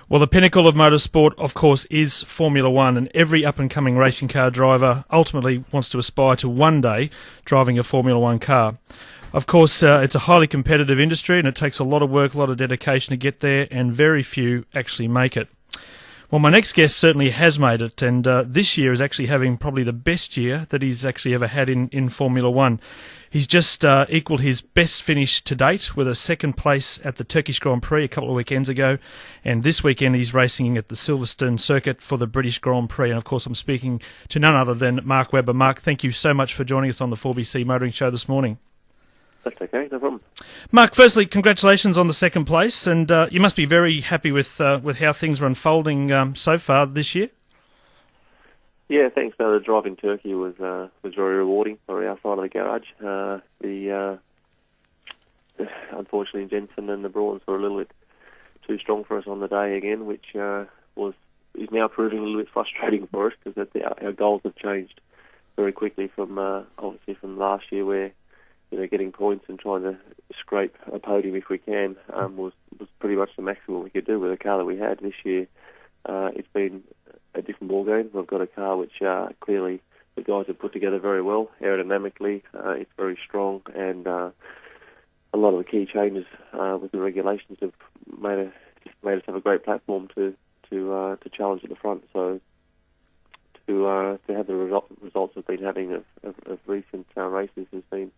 Well, the pinnacle of motorsport, of course, is Formula One, and every up-and-coming racing car driver ultimately wants to aspire to one day driving a Formula One car. Of course, it's a highly competitive industry, and it takes a lot of work, a lot of dedication to get there, and very few actually make it. Well, my next guest certainly has made it, and this year is actually having probably the best year that he's actually ever had in Formula One. He's just equalled his best finish to date with a second place at the Turkish Grand Prix a couple of weekends ago, and this weekend he's racing at the Silverstone circuit for the British Grand Prix. And of course I'm speaking to none other than Mark Webber. Mark, thank you so much for joining us on the 4BC Motoring Show this morning. That's okay, no problem. Mark, firstly, congratulations on the second place, and you must be very happy with how things are unfolding so far this year. Yeah, thanks. The drive in Turkey was very rewarding for our side of the garage. Unfortunately, Jensen and the Brawns were a little bit too strong for us on the day again, which is now proving a little bit frustrating for us because our goals have changed very quickly from obviously from last year, where getting points and trying to scrape a podium if we can was pretty much the maximum we could do with the car that we had. This year, it's been a different ball game. We've got a car which clearly the guys have put together very well. Aerodynamically, it's very strong, and a lot of the key changes with the regulations have made us have a great platform to challenge at the front. So to have the results we've been having of recent races has been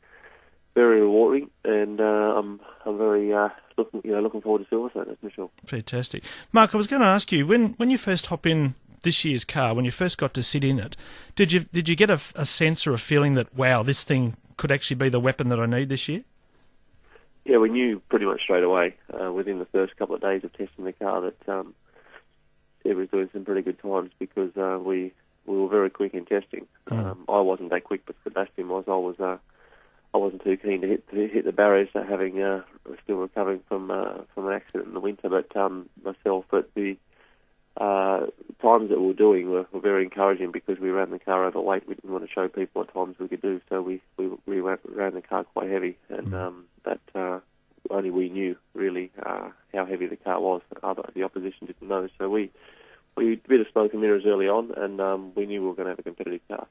very rewarding, and I'm very looking forward to Silverstone, that's for sure. Fantastic. Mark, I was going to ask you, when you first hop in this year's car, when you first got to sit in it, did you get a sense or a feeling that, wow, this thing could actually be the weapon that I need this year? Yeah, we knew pretty much straight away within the first couple of days of testing the car that it was doing some pretty good times, because we were very quick in testing. I wasn't that quick, but Sebastian was. I wasn't too keen to hit the barriers, having still recovering from an accident in the winter. But myself, but the times that we were doing were very encouraging, because we ran the car overweight. We didn't want to show people what times we could do, so we ran the car quite heavy, and that only we knew really how heavy the car was. The opposition didn't know, so we did a bit of smoke and mirrors early on, and we knew we were going to have a competitive car.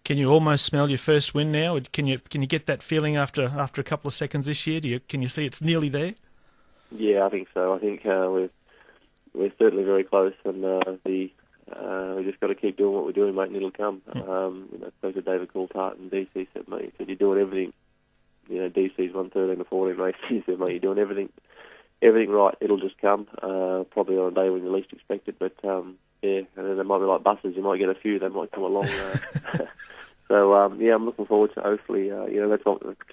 Can you almost smell your first win now? Can you get that feeling after a couple of seconds this year? Can you see it's nearly there? Yeah, I think so. I think we're certainly very close, and we just got to keep doing what we're doing, mate, and it'll come. I spoke to David Coulthard, and DC said, mate, he said, you're doing everything. DC's won 13 or 14 races. He said, mate, you're doing everything right. It'll just come, probably on a day when you least expect it. But yeah, and then they might be like buses. You might get a few. They might come along. So I'm looking forward to, hopefully, that's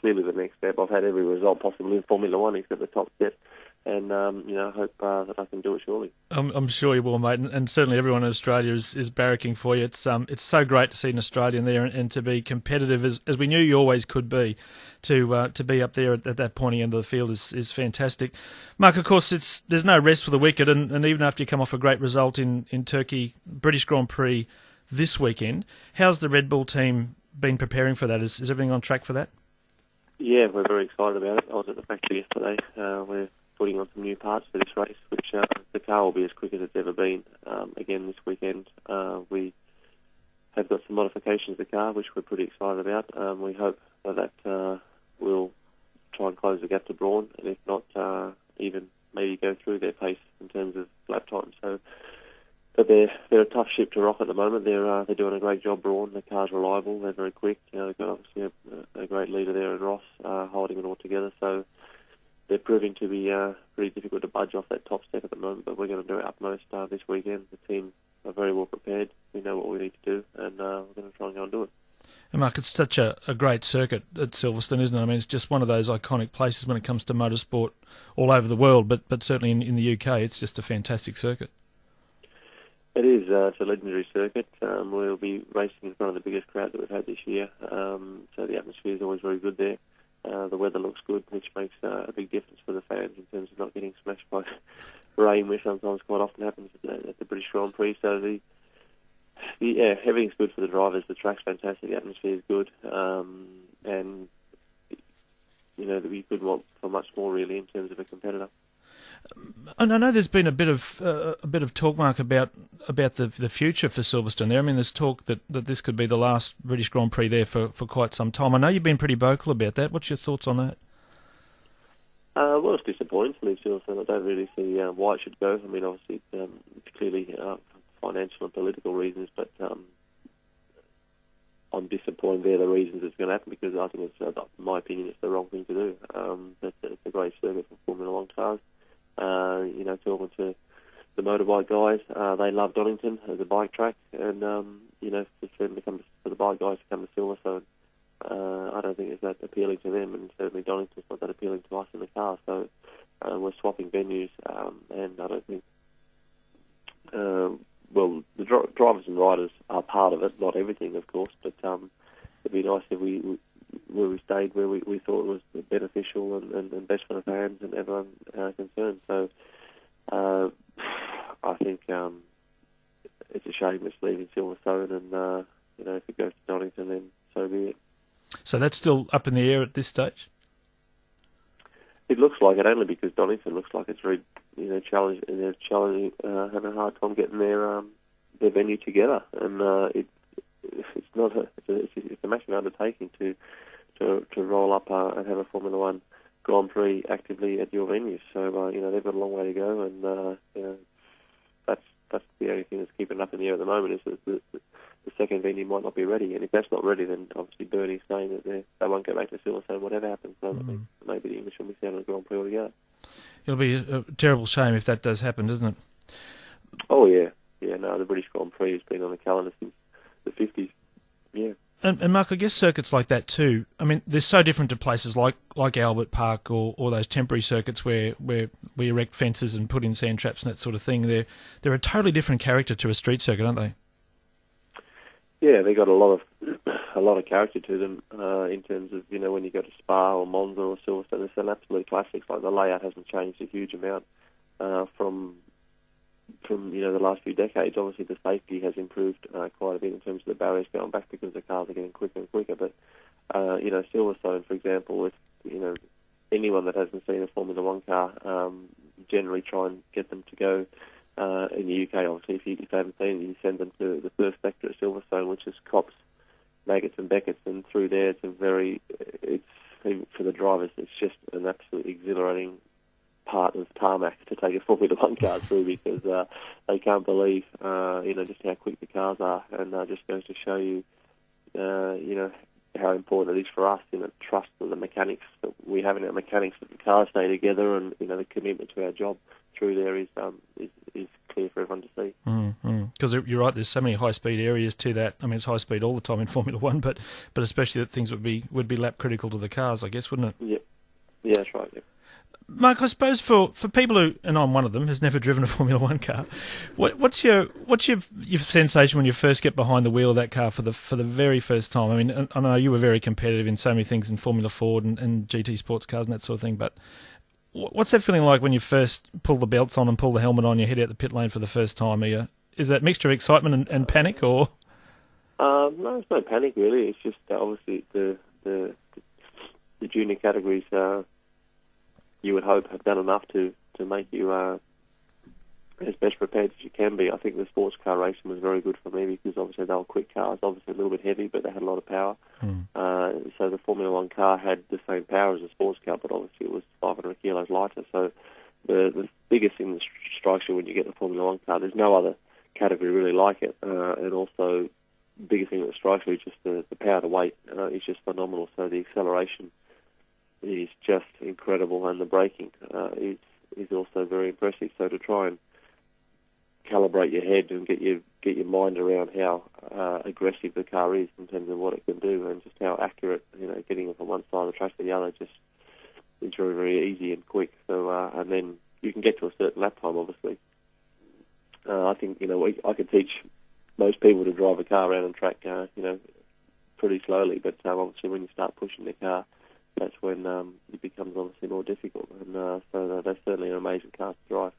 clearly the next step. I've had every result possible in Formula One except the top step, and I hope that I can do it shortly. I'm sure you will, mate, and certainly everyone in Australia is barracking for you. It's so great to see an Australian there and to be competitive as we knew you always could be. To be up there at that pointy end of the field is fantastic. Mark, of course, there's no rest for the wicked, and even after you come off a great result in Turkey, British Grand Prix this weekend, how's the Red Bull team been preparing for that? Is everything on track for that? Yeah, we're very excited about it. I was at the factory yesterday. We're putting on some new parts for this race, which the car will be as quick as it's ever been. Again, this weekend, we have got some modifications to the car, which we're pretty excited about. We hope that we'll try and close the gap to Brawn, and if not, even maybe go through their pace in terms of lap time. So, but they're a tough ship to rock at the moment. They're doing a great job, Brawn. The car's reliable. They're very quick. They've got obviously a great leader there in Ross, holding it all together. So they're proving to be pretty difficult to budge off that top step at the moment. But we're going to do our utmost this weekend. The team are very well prepared. We know what we need to do, and we're going to try and go and do it. And Mark, it's such a great circuit at Silverstone, isn't it? I mean, it's just one of those iconic places when it comes to motorsport all over the world, but certainly in the UK, it's just a fantastic circuit. It is. It's a legendary circuit. We'll be racing in front of the biggest crowd that we've had this year, so the atmosphere is always very good there. The weather looks good, which makes a big difference for the fans in terms of not getting smashed by rain, which sometimes quite often happens at the British Grand Prix. So everything's good for the drivers. The track's fantastic, the atmosphere is good, and we could want for much more really in terms of a competitor. And I know there's been a bit of talk, Mark, about the future for Silverstone there. I mean, there's talk that this could be the last British Grand Prix there for quite some time. I know you've been pretty vocal about that. What's your thoughts on that? Well, it's disappointing to leave Silverstone. I don't really see why it should go. I mean, obviously, clearly financial and political reasons, but I'm disappointed they're the reasons it's going to happen, because I think it's, in my opinion, it's the wrong thing to do. It's a great circuit for Formula One cars. Talking to the motorbike guys, they love Donington as a bike track, and for the bike guys to come to Silverstone, I don't think it's that appealing to them, and certainly Donington's not that appealing to us in the car. So we're swapping venues, and I don't think. The drivers and riders are part of it, not everything, of course, but it'd be nice if we stayed where we thought was beneficial and best for the fans and everyone concerned. So I think it's a shame it's leaving Silverstone, and if it goes to Donington, then so be it. So that's still up in the air at this stage? It looks like it, only because Donington looks like it's very challenging, and they're having a hard time getting their venue together, and it's a massive undertaking to roll up and have a Formula One Grand Prix actively at your venue. So they've got a long way to go, and that's the only thing that's keeping it up in the air at the moment, is that the second venue might not be ready, and if that's not ready, then obviously Bernie's saying that they won't go back to Silverstone whatever happens. So maybe the English will miss out on the Grand Prix altogether. It'll be a terrible shame if that does happen, doesn't it? Oh yeah. No, the British Grand Prix has been on the calendar since the 50s. Yeah. And Mark, I guess circuits like that too, I mean, they're so different to places like Albert Park or those temporary circuits where we erect fences and put in sand traps and that sort of thing. They're a totally different character to a street circuit, aren't they? Yeah, they got a lot of character to them in terms of when you go to Spa or Monza or Silverstone, they're some absolute classics. Like the layout hasn't changed a huge amount from the last few decades. Obviously, the safety has improved quite a bit in terms of the barriers going back, because the cars are getting quicker and quicker. But Silverstone, for example, if anyone that hasn't seen a Formula One car, generally try and get them to go. In the UK, obviously, if they haven't seen it, you send them to the first sector at Silverstone, which is Copse, Maggots and Beckett's, and through there for the drivers, it's just an absolutely exhilarating part of tarmac to take a Formula One car through, because they can't believe just how quick the cars are, and just goes to show you how important it is for us, trust in the mechanics that we have in our mechanics, that the cars stay together, and the commitment to our job through there is clear for everyone to see. Because you're right, there's so many high speed areas to that. I mean, it's high speed all the time in Formula One, but especially that things would be lap critical to the cars, I guess, wouldn't it? Yeah, that's right. Yeah. Mark, I suppose for people who, and I'm one of them, has never driven a Formula One car, what's your sensation when you first get behind the wheel of that car for the very first time? I mean, I know you were very competitive in so many things in Formula Ford and GT sports cars and that sort of thing, but what's that feeling like when you first pull the belts on and pull the helmet on, you head out the pit lane for the first time? Is that a mixture of excitement and panic, or? No, it's no panic really. It's just obviously the junior categories. You would hope have done enough to make you as best prepared as you can be. I think the sports car racing was very good for me, because obviously they were quick cars, obviously a little bit heavy, but they had a lot of power. So the Formula One car had the same power as a sports car, but obviously it was 500 kilos lighter. So the biggest thing that strikes you when you get the Formula One car, there's no other category really like it, and also the biggest thing that strikes you is just the power to weight is just phenomenal. So the acceleration is just incredible, and the braking is also very impressive. So to try and calibrate your head and get your mind around how aggressive the car is in terms of what it can do, and just how accurate, getting it from one side of the track to the other, just is very, very easy and quick. So and then you can get to a certain lap time, obviously. I think I could teach most people to drive a car around on track, pretty slowly, but obviously when you start pushing the car, that's when it becomes obviously more difficult, and so they're certainly an amazing car to drive.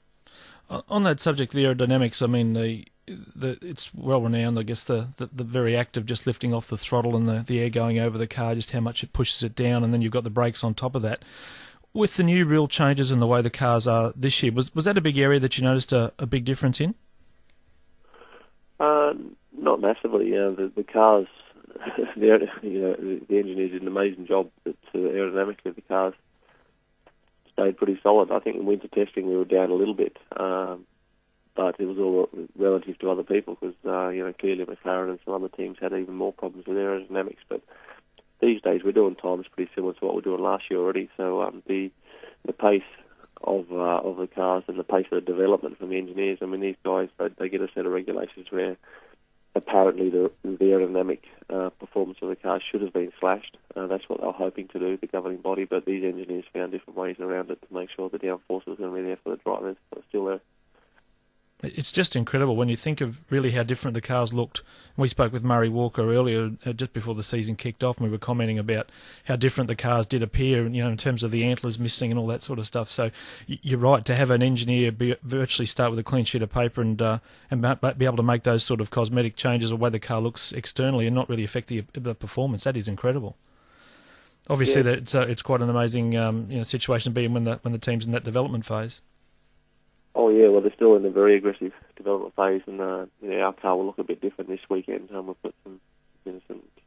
On that subject, the aerodynamics, I mean, it's well renowned, I guess, the very act of just lifting off the throttle and the air going over the car, just how much it pushes it down, and then you've got the brakes on top of that. With the new rule changes and the way the cars are this year, was that a big area that you noticed a big difference in? Not massively. The cars, the engineers did an amazing job. Aerodynamically, the cars stayed pretty solid. I think in winter testing we were down a little bit, but it was all relative to other people because clearly McLaren and some other teams had even more problems with aerodynamics. But these days we're doing times pretty similar to what we were doing last year already. So the pace of the cars and the pace of the development from the engineers. I mean, these guys they get a set of regulations where apparently the aerodynamic performance of the car should have been slashed. That's what they were hoping to do, the governing body, but these engineers found different ways around it to make sure the downforce was going to be there for the drivers, but still there. It's just incredible when you think of really how different the cars looked. We spoke with Murray Walker earlier, just before the season kicked off, and we were commenting about how different the cars did appear, in terms of the antlers missing and all that sort of stuff. So you're right, to have an engineer virtually start with a clean sheet of paper and be able to make those sort of cosmetic changes or the way the car looks externally and not really affect the performance, that is incredible. Obviously, yeah. It's quite an amazing situation to be in when the team's in that development phase. Oh yeah, well they're still in a very aggressive development phase, and our car will look a bit different this weekend. We'll put some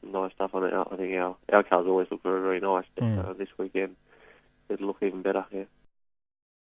nice stuff on it. I think our cars always look very, very nice, but this weekend it'll look even better. Yeah.